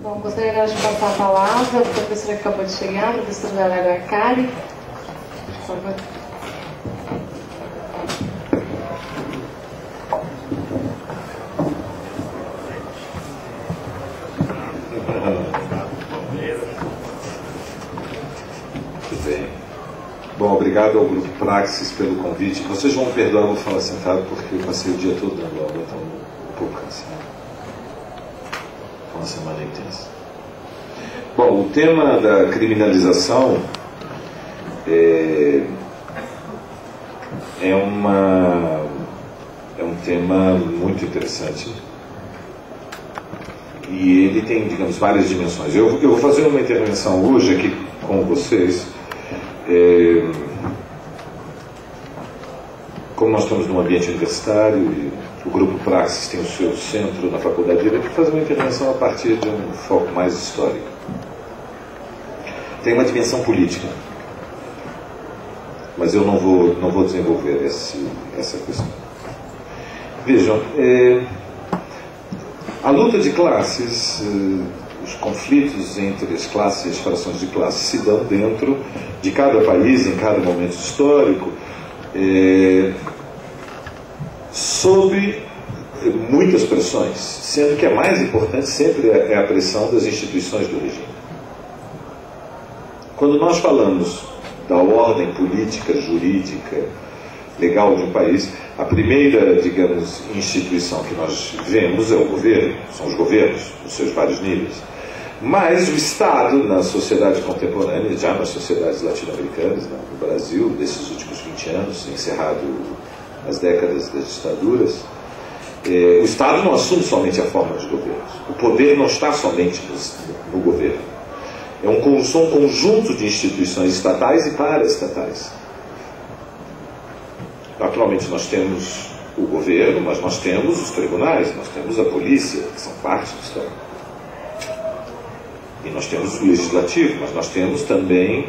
Bom, gostaria agora de passar a palavra para a professora que acabou de chegar, a professora Lara Arcari. Por favor. Tudo bem. Bom, obrigado ao Grupo Praxis pelo convite. Vocês vão me perdoar, eu vou falar sentado porque eu passei o dia todo dando aula, então um pouco cansado. Foi uma semana intensa. Bom, o tema da criminalização é um tema muito interessante e ele tem, digamos, várias dimensões. Eu vou fazer uma intervenção hoje aqui com vocês. Como nós estamos num ambiente universitário e o Grupo Praxis tem o seu centro na Faculdade de Direito, fazer uma intervenção a partir de um foco mais histórico. Tem uma dimensão política, mas eu não vou desenvolver essa questão. Vejam, a luta de classes, os conflitos entre as classes e as frações de classe se dão dentro de cada país, em cada momento histórico, sob muitas pressões, sendo que a mais importante sempre é a pressão das instituições do regime. Quando nós falamos da ordem política, jurídica, legal de um país, a primeira, digamos, instituição que nós vemos é o governo, são os governos, nos seus vários níveis. Mas o Estado, na sociedade contemporânea, já nas sociedades latino-americanas, no Brasil, desses últimos 20 anos, encerrado as décadas das ditaduras, o Estado não assume somente a forma de governo. O poder não está somente no governo. São um conjunto de instituições estatais e paraestatais. Naturalmente nós temos o governo, mas nós temos os tribunais, nós temos a polícia, que são parte do Estado. E nós temos o legislativo, mas nós temos também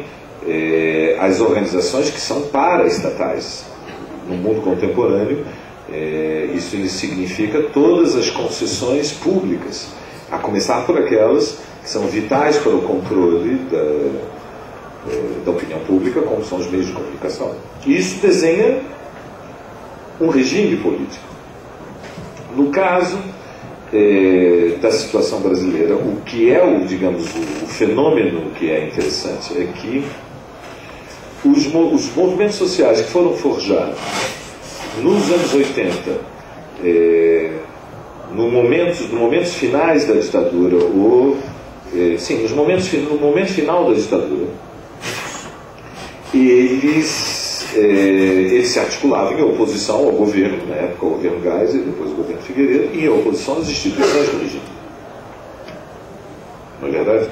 as organizações que são paraestatais. No mundo contemporâneo, isso significa todas as concessões públicas, a começar por aquelas que são vitais para o controle da opinião pública, como são os meios de comunicação. E isso desenha um regime político. No caso da situação brasileira, o que é o fenômeno que é interessante é que os movimentos sociais que foram forjados nos anos 80, nos momentos finais da ditadura, no momento final da ditadura, eles se articulavam em oposição ao governo, na época o governo Geisel, depois o governo Figueiredo, e em oposição às instituições do regime. Não é verdade?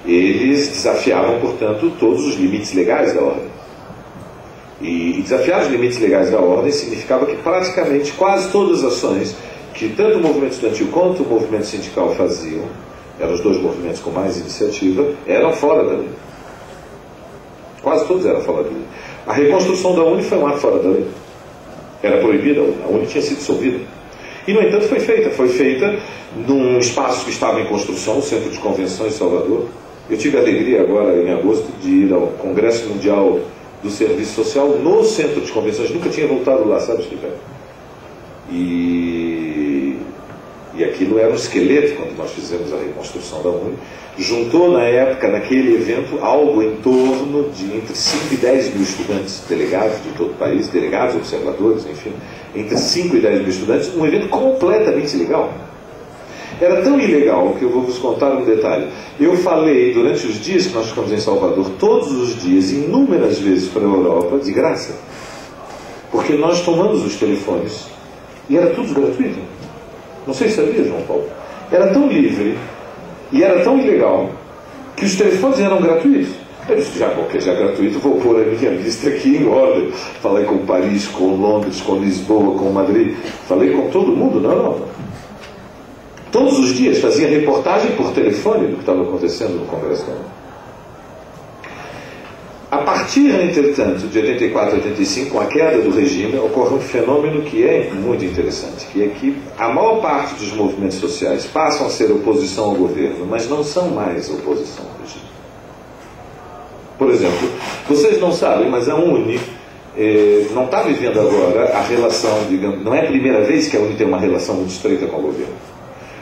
Eles desafiavam, portanto, todos os limites legais da ordem. E desafiar os limites legais da ordem significava que praticamente quase todas as ações que tanto o movimento estudantil quanto o movimento sindical faziam, eram os dois movimentos com mais iniciativa, eram fora da lei. Quase todos eram fora da lei. A reconstrução da UNE foi um ato fora da lei. Era proibida, a UNE tinha sido dissolvida. E, no entanto, foi feita num espaço que estava em construção, o Centro de Convenções de Salvador. Eu tive a alegria agora, em agosto, de ir ao Congresso Mundial do Serviço Social no Centro de Convenções. Nunca tinha voltado lá, sabe, Ricardo? E aquilo era um esqueleto quando nós fizemos a reconstrução da UNE. Juntou, na época, naquele evento, algo em torno de entre 5 e 10 mil estudantes, delegados de todo o país, delegados, observadores, enfim, entre 5 e 10 mil estudantes, um evento completamente ilegal. Era tão ilegal que eu vou vos contar um detalhe. Eu falei, durante os dias que nós ficamos em Salvador, todos os dias, inúmeras vezes para a Europa, de graça. Porque nós tomamos os telefones e era tudo gratuito. Não sei se sabia, João Paulo. Era tão livre e era tão ilegal que os telefones eram gratuitos. Eu disse, já é gratuito, vou pôr a minha lista aqui em ordem. Falei com Paris, com Londres, com Lisboa, com Madrid. Falei com todo mundo na Europa. Todos os dias fazia reportagem por telefone do que estava acontecendo no Congresso da ONU. A partir, entretanto, de 84 a 85, com a queda do regime, ocorre um fenômeno que é muito interessante, que é que a maior parte dos movimentos sociais passam a ser oposição ao governo, mas não são mais oposição ao regime. Por exemplo, vocês não sabem, mas a UNE não está vivendo agora a relação, digamos, não é a primeira vez que a UNE tem uma relação muito estreita com o governo.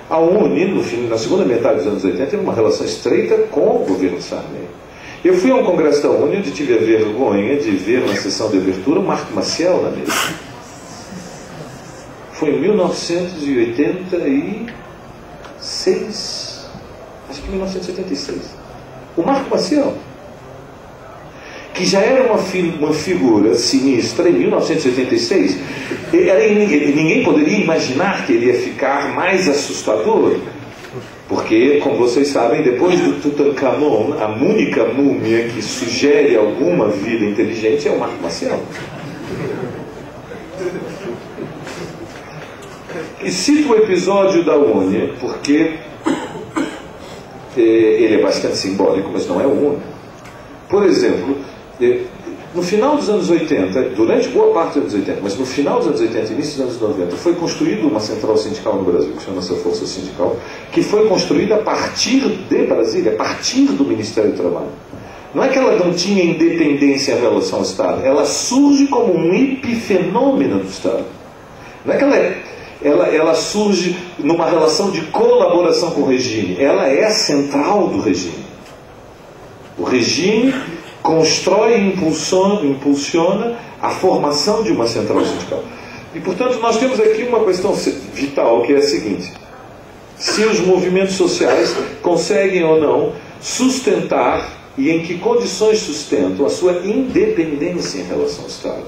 A UNE, na segunda metade dos anos 80, teve uma relação estreita com o governo Sarney. Eu fui a um congresso da UNE onde tive a vergonha de ver na sessão de abertura o Marco Maciel na mesa. Foi em 1986, acho que 1986. O Marco Maciel, que já era uma figura sinistra em 1986, ninguém poderia imaginar que ele ia ficar mais assustador. Porque, como vocês sabem, depois do Tutankhamon, a única múmia que sugere alguma vida inteligente é o Marco Maciel. E cito o episódio da UNE, porque ele é bastante simbólico, mas não é o único. Por exemplo, no final dos anos 80, durante boa parte dos anos 80, mas no final dos anos 80 e início dos anos 90, foi construída uma central sindical no Brasil, que chama-se a Força Sindical, que foi construída a partir de Brasília, a partir do Ministério do Trabalho. Não é que ela não tinha independência em relação ao Estado, ela surge como um epifenômeno do Estado. Não é que ela surge numa relação de colaboração com o regime, ela é a central do regime. O regime constrói e impulsiona a formação de uma central sindical. E, portanto, nós temos aqui uma questão vital, que é a seguinte: se os movimentos sociais conseguem ou não sustentar, e em que condições sustentam, a sua independência em relação ao Estado.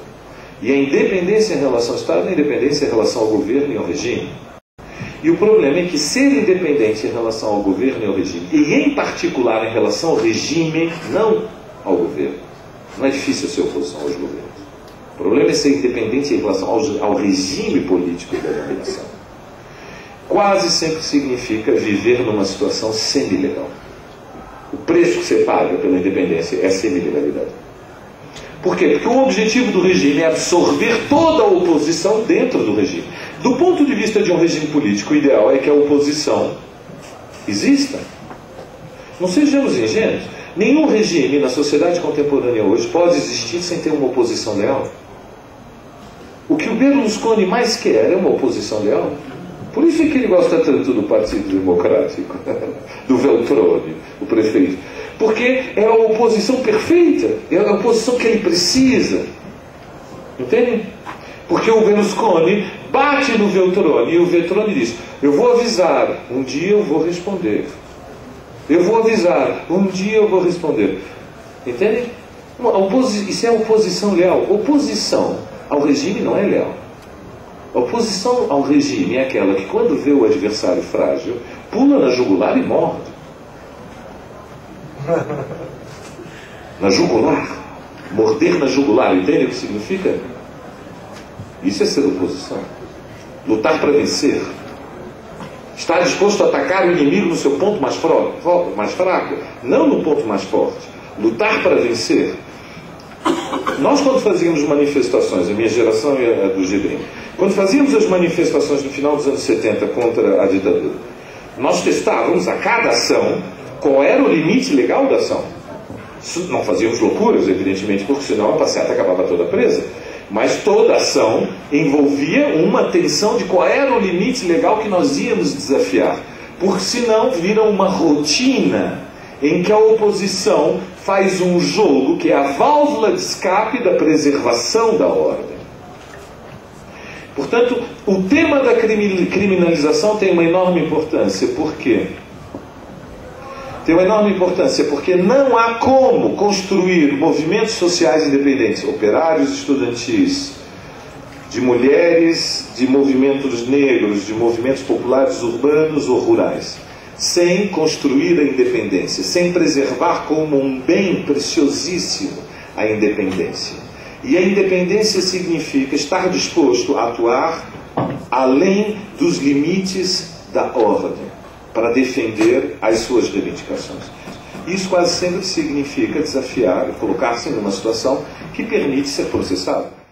E a independência em relação ao Estado é a independência em relação ao governo e ao regime. E o problema é que ser independente em relação ao governo e ao regime, e em particular em relação ao regime, não ao governo. Não é difícil ser oposição aos governos. O problema é ser independente em relação ao regime político da dominação. Quase sempre significa viver numa situação semi-legal. O preço que você paga pela independência é a semi-legalidade. Por quê? Porque o objetivo do regime é absorver toda a oposição dentro do regime. Do ponto de vista de um regime político, o ideal é que a oposição exista. Não sejamos ingênuos. Nenhum regime na sociedade contemporânea hoje pode existir sem ter uma oposição leal. O que o Berlusconi mais quer é uma oposição leal. Por isso é que ele gosta tanto do Partido Democrático, do Veltroni, o prefeito. Porque é a oposição perfeita, é a oposição que ele precisa. Entende? Porque o Berlusconi bate no Veltroni e o Veltroni diz: eu vou avisar, um dia eu vou responder. Eu vou avisar, um dia eu vou responder. Entende? Isso é oposição leal. Oposição ao regime não é leal. A oposição ao regime é aquela que, quando vê o adversário frágil, pula na jugular e morde. Na jugular. Morder na jugular. Entende o que significa? Isso é ser oposição. Lutar para vencer. Estar disposto a atacar o inimigo no seu ponto mais fraco, não no ponto mais forte. Lutar para vencer. Nós, quando fazíamos manifestações, a minha geração e a do Gibrim, quando fazíamos as manifestações no final dos anos 70 contra a ditadura, nós testávamos a cada ação qual era o limite legal da ação. Não fazíamos loucuras, evidentemente, porque senão a passeata acabava toda presa. Mas toda ação envolvia uma tensão de qual era o limite legal que nós íamos desafiar. Porque senão vira uma rotina em que a oposição faz um jogo que é a válvula de escape da preservação da ordem. Portanto, o tema da criminalização tem uma enorme importância. Por quê? Tem uma enorme importância porque não há como construir movimentos sociais independentes, operários, estudantis, de mulheres, de movimentos negros, de movimentos populares urbanos ou rurais, sem construir a independência, sem preservar como um bem preciosíssimo a independência. E a independência significa estar disposto a atuar além dos limites da ordem, para defender as suas reivindicações. Isso quase sempre significa desafiar, colocar-se numa situação que permite ser processado.